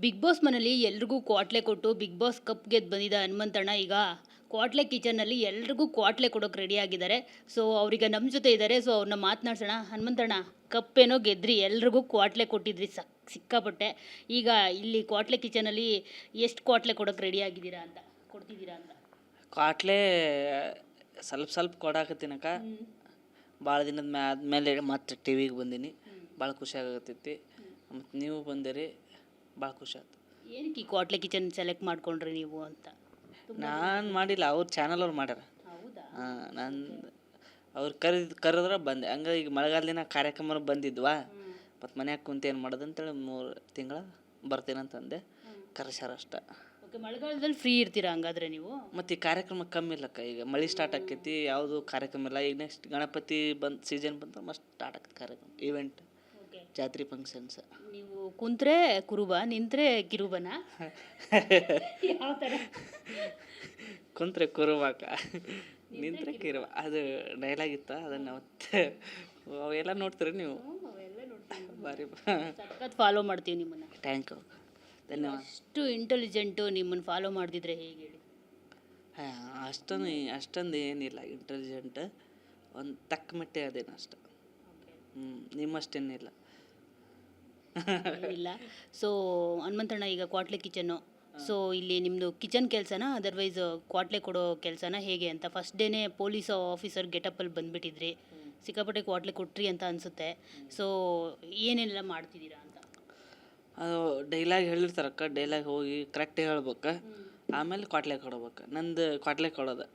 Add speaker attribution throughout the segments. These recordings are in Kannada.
Speaker 1: ಬಿಗ್ ಬಾಸ್ ಮನೇಲಿ ಎಲ್ರಿಗೂ ಕ್ವಾಟ್ಲೆ ಕೊಟ್ಟು ಬಿಗ್ ಬಾಸ್ ಕಪ್ ಗೆದ್ದು ಬಂದಿದ್ದ ಹನುಮಂತಣ್ಣ ಈಗ ಕ್ವಾಟ್ಲೆ ಕಿಚನ್ನಲ್ಲಿ ಎಲ್ರಿಗೂ ಕ್ವಾಟ್ಲೆ ಕೊಡೋಕೆ ರೆಡಿ ಆಗಿದ್ದಾರೆ. ಸೊ ಅವ್ರೀಗ ನಮ್ಮ ಜೊತೆ ಇದ್ದಾರೆ. ಸೊ ಅವ್ರನ್ನ ಮಾತನಾಡ್ಸೋಣ. ಹನುಮಂತಣ್ಣ, ಕಪ್ ಏನೋ ಗೆದ್ರಿ, ಎಲ್ರಿಗೂ ಕ್ವಾಟ್ಲೆ ಕೊಟ್ಟಿದ್ರಿ ಸಿಕ್ಕಾಪಟ್ಟೆ. ಈಗ ಇಲ್ಲಿ ಕ್ವಾಟ್ಲೆ ಕಿಚನಲ್ಲಿ ಎಷ್ಟು ಕ್ವಾಟ್ಲೆ ಕೊಡೋಕೆ ರೆಡಿ ಆಗಿದ್ದೀರಾ ಅಂತ, ಕೊಡ್ತಿದ್ದೀರಾ ಅಂತ?
Speaker 2: ಕ್ವಾಟ್ಲೆ ಸ್ವಲ್ಪ ಸ್ವಲ್ಪ ಕೊಡಾಕತ್ತೀನಕ್ಕ. ಭಾಳ ದಿನದ ಆದಮೇಲೆ ಮತ್ತೆ ಟಿ ವಿಗೆ ಬಂದೀನಿ. ಭಾಳ ಖುಷಿ ಆಗತ್ತೈತಿ. ಮತ್ತು ನೀವು ಬಂದಿರಿ, ಭಾಳ ಖುಷಿ ಆಯ್ತು.
Speaker 1: ಏನಕ್ಕೆ ಈ ಕ್ವಾಟ್ಲೆ ಕಿಚನ್ ಸೆಲೆಕ್ಟ್ ಮಾಡ್ಕೊಂಡ್ರಿ ನೀವು ಅಂತ?
Speaker 2: ನಾನು ಮಾಡಿಲ್ಲ, ಅವ್ರ ಚಾನಲ್ ಅವ್ರು ಮಾಡ್ಯಾರ.
Speaker 1: ಹೌದಾ?
Speaker 2: ನಾನು ಅವ್ರು ಕರೆದ್ರೆ ಬಂದೆ. ಹಂಗೆ ಈಗ ಮಳೆಗಾಲದಿನ ಕಾರ್ಯಕ್ರಮ ಬಂದಿದ್ವಾ, ಮತ್ತು ಮನ್ಯಾಗ ಕುಂತು ಏನು ಮಾಡೋದು ಅಂತೇಳಿ 3 ತಿಂಗಳ ಬರ್ತೀನಂತಂದೆ. ಕರೆಸ್ಯಾರ ಅಷ್ಟ.
Speaker 1: ಓಕೆ, ಮಳೆಗಾಲದಲ್ಲಿ ಫ್ರೀ ಇರ್ತೀರಾ ಹಂಗಾದ್ರೆ ನೀವು?
Speaker 2: ಮತ್ತು ಈ ಕಾರ್ಯಕ್ರಮ ಕಮ್ಮಿ ಇಲ್ಲಕ್ಕ. ಈಗ ಮಳೆ ಸ್ಟಾರ್ಟ್ ಆಕೈತಿ, ಯಾವುದು ಕಾರ್ಯಕ್ರಮ ಇಲ್ಲ. ಈಗ ನೆಕ್ಸ್ಟ್ ಗಣಪತಿ ಸೀಸನ್ ಬಂದ್ರೆ ಮಸ್ತ್ ಸ್ಟಾರ್ಟ್ ಆಕೈತಿ ಕಾರ್ಯಕ್ರಮ, ಇವೆಂಟ್,
Speaker 1: ಓಕೆ.
Speaker 2: ಜಾತ್ರೆ ಫಂಕ್ಷನ್ಸ್.
Speaker 1: ನೀವು ಕುಂತ್ರೆ ಕುರುಬ, ನಿಂತ್ರೆ ಕಿರುಬನ? ಯಾವ ಥರ?
Speaker 2: ಕುಂತ್ರೆ ಕುರುಬಾಕ, ನಿಂತ್ರೆ ಕಿರುವ. ಅದು ಡೈಲಾಗ್ ಇತ್ತ, ಅದನ್ನು ಅವತ್ತು ಅವೆಲ್ಲ ನೋಡ್ತೀರಿ ನೀವು? ಬಾರಿ
Speaker 1: ಸಖತ್ ಫಾಲೋ ಮಾಡ್ತೀವಿ ನಿಮ್ಮನ್ನು.
Speaker 2: ಥ್ಯಾಂಕ್ ಯು, ಧನ್ಯವಾದ.
Speaker 1: ಅಷ್ಟು ಇಂಟೆಲಿಜೆಂಟು, ನಿಮ್ಮನ್ನು ಫಾಲೋ ಮಾಡ್ತಿದ್ರೆ ಹೇಗೆ ಹೇಳಿ?
Speaker 2: ಅಷ್ಟೊಂದು ಏನಿಲ್ಲ ಇಂಟೆಲಿಜೆಂಟ್, ಒಂದು ತಕ್ಕ ಮಟ್ಟೆ ಅದೇನು ಅಷ್ಟು. ನಿಮ್ಮಷ್ಟೇನಿಲ್ಲ.
Speaker 1: ಇಲ್ಲ. ಸೊ ಹನುಮಂತಣ್ಣ, ಈಗ ಕ್ವಾಟ್ಲೆ ಕಿಚನ್ನು, ಸೊ ಇಲ್ಲಿ ನಿಮ್ಮದು ಕಿಚನ್ ಕೆಲಸನ ಅದರ್ವೈಸ್ ಕ್ವಾಟ್ಲೆ ಕೊಡೋ ಕೆಲಸನ ಹೇಗೆ ಅಂತ? ಫಸ್ಟ್ ಡೇನೇ ಪೊಲೀಸ್ ಆಫೀಸರ್ ಗೆಟಪ್ಪಲ್ಲಿ ಬಂದುಬಿಟ್ಟಿದ್ರಿ, ಸಿಕ್ಕಾಪಟ್ಟೆ ಕ್ವಾಟ್ಲೆ ಕೊಟ್ರಿ ಅಂತ ಅನಿಸುತ್ತೆ. ಸೊ ಏನೆಲ್ಲ ಮಾಡ್ತಿದ್ದೀರಾ ಅಂತ?
Speaker 2: ಅದು ಡೈಲಾಗ್ ಹೇಳಿರ್ತಾರಕ್ಕ, ಡೈಲಾಗ್ ಹೋಗಿ ಕರೆಕ್ಟಾಗಿ ಹೇಳ್ಬೇಕು, ಆಮೇಲೆ ಕ್ವಾಟ್ಲೆ ಕೊಡ್ಬೇಕು. ನಂದು ಕ್ವಾಟ್ಲೆ ಕೊಡೋದು,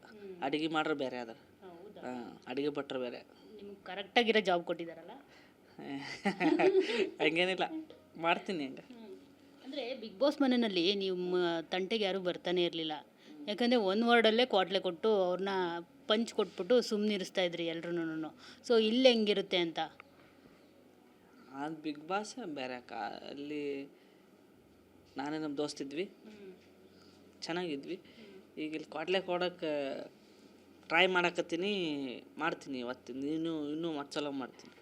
Speaker 2: ಅಡುಗೆ ಮಾಡ್ರೆ ಬೇರೆ ಅದ. ಅಡುಗೆ ಭಟ್ರು ಬೇರೆ.
Speaker 1: ನಿಮ್ಗೆ ಕರೆಕ್ಟಾಗಿರೋ ಜಾಬ್ ಕೊಟ್ಟಿದ್ದಾರಲ್ಲ?
Speaker 2: ಹಂಗೇನಿಲ್ಲ, ಮಾಡ್ತೀನಿ ಹಂಗೆ.
Speaker 1: ಅಂದರೆ ಬಿಗ್ ಬಾಸ್ ಮನೆಯಲ್ಲಿ ನಿಮ್ಮ ತಂಟೆಗೆ ಯಾರೂ ಬರ್ತಾನೆ ಇರಲಿಲ್ಲ. ಯಾಕಂದರೆ ಒಂದು ವರ್ಡಲ್ಲೇ ಕ್ವಾಟ್ಲೆ ಕೊಟ್ಟು ಅವ್ರನ್ನ ಪಂಚ್ ಕೊಟ್ಬಿಟ್ಟು ಸುಮ್ಮನಿರಿಸ್ತಾ ಇದ್ರಿ ಎಲ್ರೂ. ಸೊ ಇಲ್ಲಿ ಹೆಂಗಿರುತ್ತೆ ಅಂತ?
Speaker 2: ಅದು ಬಿಗ್ ಬಾಸ್ ಬೇರೆ ಅಕ್ಕ. ಅಲ್ಲಿ ನಾನೇ ನಮ್ಮ ದೋಸ್ತಿದ್ವಿ, ಚೆನ್ನಾಗಿದ್ವಿ. ಈಗ ಇಲ್ಲಿ ಕ್ವಾಟ್ಲೆ ಕೊಡೋಕ್ಕೆ ಟ್ರೈ ಮಾಡ್ತೀನಿ ಇವತ್ತು. ಇನ್ನೂ ಮತ್ತೊಂದು ಮಾಡ್ತೀನಿ.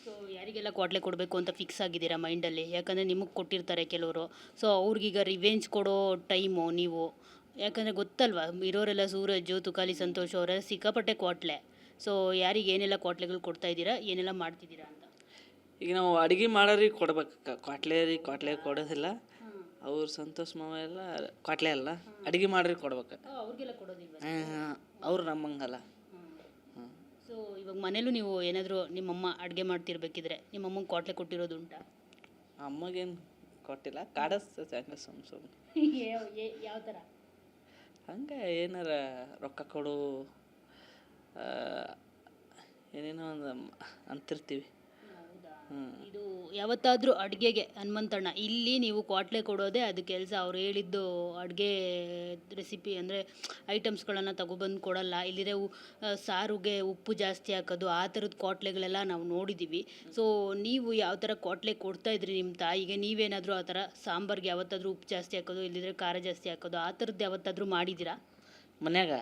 Speaker 1: ಸೊ ಯಾರಿಗೆಲ್ಲ ಕ್ವಾಟ್ಲೆ ಕೊಡಬೇಕು ಅಂತ ಫಿಕ್ಸ್ ಆಗಿದ್ದೀರಾ ಮೈಂಡಲ್ಲಿ? ಯಾಕಂದರೆ ನಿಮಗೆ ಕೊಟ್ಟಿರ್ತಾರೆ ಕೆಲವರು. ಸೊ ಅವ್ರಿಗೀಗ ರಿವೆಂಜ್ ಕೊಡೋ ಟೈಮು ನೀವು. ಯಾಕಂದರೆ ಗೊತ್ತಲ್ವಾ, ಇರೋರೆಲ್ಲ ಸೂರಜ್, ತುಕಾಲಿ ಸಂತೋಷ್ ಅವರೆಲ್ಲ ಸಿಕ್ಕಾಪಟ್ಟೆ ಕ್ವಾಟ್ಲೆ. ಸೊ ಯಾರಿಗೆ ಏನೆಲ್ಲ ಕ್ವಾಟ್ಲೆಗಳು ಕೊಡ್ತಾ ಇದ್ದೀರಾ, ಏನೆಲ್ಲ ಮಾಡ್ತಿದ್ದೀರಾ ಅಂತ?
Speaker 2: ಈಗ ನಾವು ಅಡುಗೆ ಮಾಡೋರಿಗೆ ಕೊಡ್ಬೇಕಕ್ಕ, ಕ್ವಾಟ್ಲೆ ಕೊಡೋದಿಲ್ಲ. ಅವ್ರು ಸಂತೋಷ್ ಮಾವ ಎಲ್ಲ ಕ್ವಾಟ್ಲೆ ಅಲ್ಲ, ಅಡುಗೆ ಮಾಡೋರಿಗೆ ಕೊಡ್ಬೇಕು.
Speaker 1: ಅವ್ರಿಗೆಲ್ಲ ಕೊಡೋದಿಲ್ವ?
Speaker 2: ಅವ್ರು ನಮ್ಮಂಗಲ್ಲ.
Speaker 1: ಸೊ ಇವಾಗ ಮನೇಲೂ ನೀವು ಏನಾದರೂ ನಿಮ್ಮಮ್ಮ ಅಡುಗೆ ಮಾಡ್ತಿರ್ಬೇಕಿದ್ರೆ ನಿಮ್ಮಮ್ಮಂಗೆ ಕ್ವಾಟ್ಲೆ ಕೊಟ್ಟಿರೋದು ಉಂಟಾ?
Speaker 2: ಅಮ್ಮಗೇನು ಕೊಟ್ಟಿಲ್ಲ, ಕಾಡಿಸ್ತೈತೆ ಹಂಗೆ ಸುಮ್ಮನೆ.
Speaker 1: ಯಾವ ಥರ?
Speaker 2: ಹಂಗೆ ಏನಾರ ರೊಕ್ಕ ಕೊಡು, ಏನೇನೋ ಒಂದು ಅಂತಿರ್ತೀವಿ.
Speaker 1: ಇದು ಯಾವತ್ತಾದರೂ ಅಡುಗೆಗೆ ಹನುಮಂತಣ್ಣ ಇಲ್ಲಿ ನೀವು ಕ್ವಾಟ್ಲೆ ಕೊಡೋದೇ ಅದು ಕೆಲಸ. ಅವ್ರು ಹೇಳಿದ್ದು ಅಡುಗೆ ರೆಸಿಪಿ ಅಂದರೆ ಐಟಮ್ಸ್ಗಳನ್ನು ತಗೊಬಂದು ಕೊಡಲ್ಲ. ಇಲ್ಲಿದೆ ಸಾರಿಗೆ ಉಪ್ಪು ಜಾಸ್ತಿ ಹಾಕೋದು, ಆ ಥರದ ಕ್ವಾಟ್ಲೆಗಳೆಲ್ಲ ನಾವು ನೋಡಿದ್ದೀವಿ. ಸೊ ನೀವು ಯಾವ ಥರ ಕ್ವಾಟ್ಲೆ ಕೊಡ್ತಾಯಿದ್ರಿ ನಿಮ್ಮ ತಾಯಿಗೆ? ನೀವೇನಾದರೂ ಆ ಥರ ಸಾಂಬಾರ್ಗೆ ಯಾವತ್ತಾದರೂ ಉಪ್ಪು ಜಾಸ್ತಿ ಹಾಕೋದು, ಇಲ್ಲಿದ್ರೆ ಖಾರ ಜಾಸ್ತಿ ಹಾಕೋದು, ಆ ಥರದ್ದು ಯಾವತ್ತಾದರೂ ಮಾಡಿದ್ದೀರಾ
Speaker 2: ಮನ್ಯಾಗ?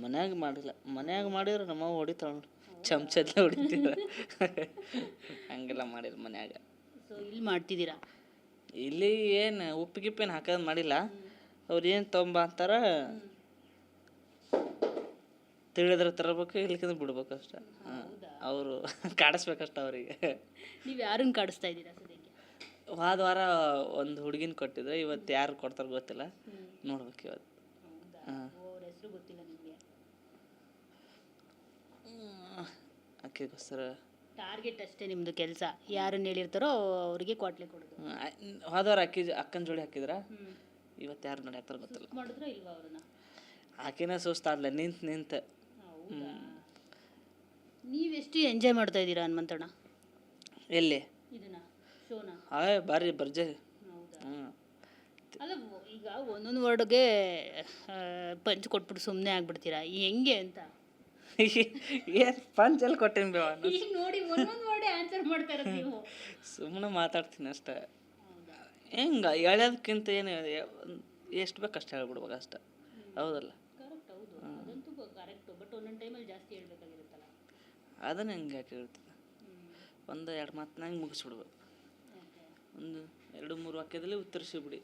Speaker 2: ಮನ್ಯಾಗ ಮಾಡಿಲ್ಲ. ಮನ್ಯಾಗ ಮಾಡಿದ್ರೆ ನಮ್ಮವ್ವ ಹೊಡಿತಾಳೆ, ಚಮಚದಲ್ಲೇ ಹೊಡಿತೀರ. ಹಂಗೆಲ್ಲ ಮಾಡಿಲ್ಲ ಮನ್ಯಾಗ.
Speaker 1: ಸೊ ಇಲ್ಲಿ ಮಾಡ್ತಿದ್ದೀರಾ?
Speaker 2: ಇಲ್ಲಿ ಏನು ಉಪ್ಪಿಗಿಪ್ಪೇನು ಹಾಕೋದು ಮಾಡಿಲ್ಲ. ಅವ್ರು ಏನು ತೊಂಬ ಅಂತಾರ, ತಿಳಿದ್ರೆ ತರಬೇಕು, ಇಲ್ಲಿಂದ ಬಿಡ್ಬೇಕು ಅಷ್ಟೆ. ಅವರು ಕಾಡಿಸ್ಬೇಕಷ್ಟ ಅವರಿಗೆ.
Speaker 1: ನೀವು ಯಾರನ್ನು ಕಾಡಿಸ್ತಾ ಇದ್ದೀರಾ ಸದ್ಯಕ್ಕೆ?
Speaker 2: ವಾರ ಒಂದು ಹುಡುಗಿನ ಕೊಟ್ಟಿದ್ರೆ, ಇವತ್ತು ಯಾರು ಕೊಡ್ತಾರೆ ಗೊತ್ತಿಲ್ಲ, ನೋಡ್ಬೇಕು ಇವತ್ತು.
Speaker 1: ಅವ್ರ ಹೆಸರು ಗೊತ್ತಿಲ್ಲ ನಿಮಗೆ?
Speaker 2: ಆಕೆಗೋಸ್ಕರ
Speaker 1: ಟಾರ್ಗೆಟ್ ಅಷ್ಟೇ ನಿಮ್ಮದು ಕೆಲಸ. ಯಾರನ್ನು ಹೇಳಿರ್ತಾರೋ ಅವರಿಗೆ ಕ್ವಾಟ್ಲೆ ಕೊಡೋದು.
Speaker 2: ಹೋದವ್ರು ಅಕ್ಕನ ಜೋಡಿ ಹಾಕಿದ್ರ, ಇವತ್ತು ಯಾರು ನೋಡಿ ಹಾಕ್ತಾರೆ ಗೊತ್ತಿಲ್ಲ.
Speaker 1: ಮಾಡಿದ್ರೆ ಇಲ್ವಾ ಅವ್ರನ್ನ?
Speaker 2: ಆಕೆನೇ ಸುಸ್ತಾಡ್ಲ ನಿಂತು.
Speaker 1: ನೀವೆಷ್ಟು ಎಂಜಾಯ್ ಮಾಡ್ತಾ ಇದ್ದೀರಾ ಹನುಮಂತಣ್ಣ
Speaker 2: ಎಲ್ಲಿ
Speaker 1: ಇದನ್ನ ಶೋನ?
Speaker 2: ಭಾರಿ ಭರ್ಜರಿ.
Speaker 1: ಅಲ್ಲ, ಈಗ ಒಂದೊಂದು ವರ್ಡ್ಗೆ ಪಂಚ್ ಕೊಟ್ಬಿಟ್ಟು ಸುಮ್ಮನೆ ಆಗ್ಬಿಡ್ತೀರಾ, ಹೆಂಗೆ ಅಂತ?
Speaker 2: ಏನು ಪಂಚಲ್ಲಿ ಕೊಟ್ಟೇನು ಬೇವ
Speaker 1: ನೋಡಿ, ಒಂದೊಂದು ವರ್ಡೇ ಆನ್ಸರ್ ಮಾಡ್ತಾರೆ ನೀವು.
Speaker 2: ಸುಮ್ಮನೆ ಮಾತಾಡ್ತೀನಿ ಅಷ್ಟೇ. ಹೆಂಗೆ ಹೇಳೋದಕ್ಕಿಂತ ಏನು ಎಷ್ಟು ಬೇಕು ಅಷ್ಟು ಹೇಳ್ಬಿಡ್ಬೇಕು ಅಷ್ಟೆ, ಹೌದಲ್ಲ?
Speaker 1: ಕರೆಕ್ಟ್, ಹೌದು, ಅದಂತೂ ಕರೆಕ್ಟು. ಬಟ್ ಒಂದೊಂದು ಟೈಮಲ್ಲಿ ಜಾಸ್ತಿ ಹೇಳ್ಬೇಕಾಗಿರುತ್ತಲ್ಲ,
Speaker 2: ಅದನ್ನು ಹೆಂಗೆ ಯಾಕೆ ಹೇಳ್ತೀನಿ? 1-2 ಮಾತನಾಗ ಮುಗಿಸ್ಬಿಡ್ಬೇಕು. ಒಂದು 2-3 ವಾಕ್ಯದಲ್ಲಿ ಉತ್ತರಿಸಿಬಿಡಿ.